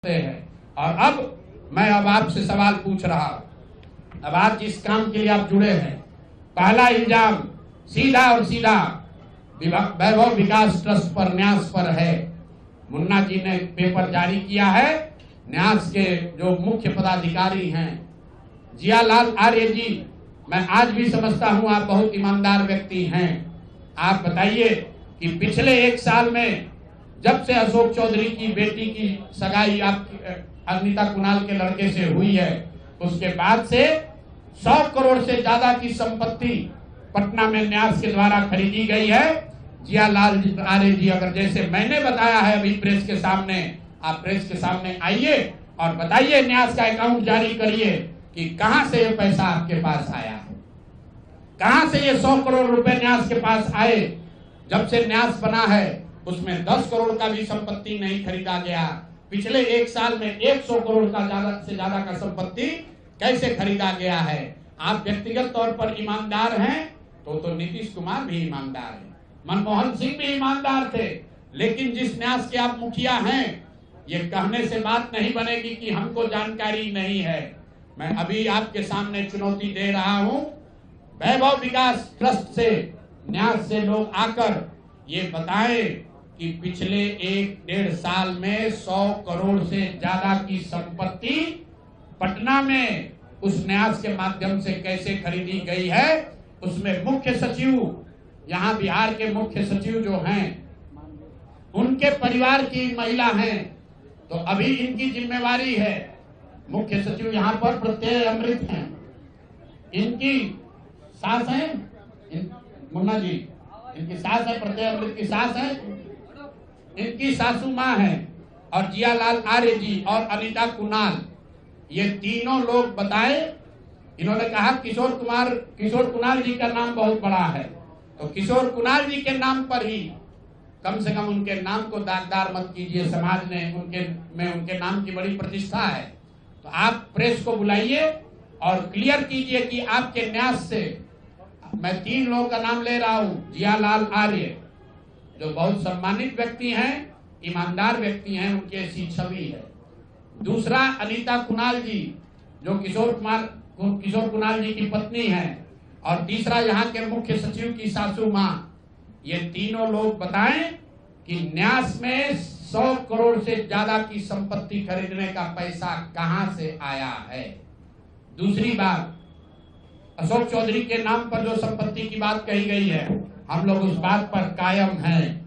है। और अब मैं आपसे सवाल पूछ रहा हूं, अब आज जिस काम के लिए आप जुड़े हैं, पहला इल्जाम सीधा और सीधा वैभव विकास ट्रस्ट पर, न्यास पर है। मुन्ना जी ने पेपर जारी किया है, न्यास के जो मुख्य पदाधिकारी हैं जियालाल आर्य जी, मैं आज भी समझता हूं आप बहुत ईमानदार व्यक्ति हैं। आप बताइए कि पिछले 1 साल में जब से अशोक चौधरी की बेटी की सगाई आपकी अनीता कुणाल के लड़के से हुई है, उसके बाद से 100 करोड़ से ज्यादा की संपत्ति पटना में न्यास के द्वारा खरीदी गई है। जियालाल आर्य जी, अगर जैसे मैंने बताया है अभी प्रेस के सामने, आप प्रेस के सामने आइए और बताइए, न्यास का अकाउंट जारी करिए कि कहां से ये पैसा आपके पास आया है, कहां से ये 100 करोड़ रुपए न्यास के पास आए। जब से न्यास बना है उसमें 10 करोड़ का भी संपत्ति नहीं खरीदा गया। पिछले 1 साल में 100 करोड़ का ज्यादा का संपत्ति कैसे खरीदा गया है। आप व्यक्तिगत तौर पर ईमानदार हैं तो नीतीश कुमार भी ईमानदार है, मनमोहन सिंह भी ईमानदार थे, लेकिन जिस न्यास के आप मुखिया हैं, ये कहने से बात नहीं बनेगी कि हमको जानकारी नहीं है। मैं अभी आपके सामने चुनौती दे रहा हूं, वैभव विकास ट्रस्ट से, न्यास से लोग आकर ये बताएं कि पिछले 1-1.5 साल में 100 करोड़ से ज्यादा की संपत्ति पटना में उस न्यास के माध्यम से कैसे खरीदी गई है। उसमें मुख्य सचिव, यहाँ बिहार के मुख्य सचिव जो हैं, उनके परिवार की महिला हैं, तो अभी इनकी जिम्मेवारी है। मुख्य सचिव यहाँ पर प्रत्यय अमृत हैं, इनकी सास है मुन्ना जी, इनकी सास है, प्रत्यय अमृत की सास है, इनकी सासू माँ है, और जियालाल आर्य जी और अनीता कुणाल, ये तीनों लोग बताएं। इन्होंने कहा किशोर कुणाल जी का नाम बहुत बड़ा है, तो किशोर कुणाल जी के नाम पर ही कम से कम उनके नाम को दागदार मत कीजिए। समाज ने उनके नाम की बड़ी प्रतिष्ठा है। तो आप प्रेस को बुलाइए और क्लियर कीजिए कि आपके न्यास से, मैं 3 लोगों का नाम ले रहा हूं, जियालाल आर्य जो बहुत सम्मानित व्यक्ति हैं, ईमानदार व्यक्ति हैं, उनकी ऐसी छवि है। दूसरा अनीता कुणाल जी जो किशोर कुणाल जी की पत्नी है, और तीसरा यहाँ के मुख्य सचिव की सासू माँ। ये तीनों लोग बताएं कि न्यास में 100 करोड़ से ज्यादा की संपत्ति खरीदने का पैसा कहां से आया है। दूसरी बात, अशोक चौधरी के नाम पर जो संपत्ति की बात कही गई है, हम लोग उस बात पर कायम हैं।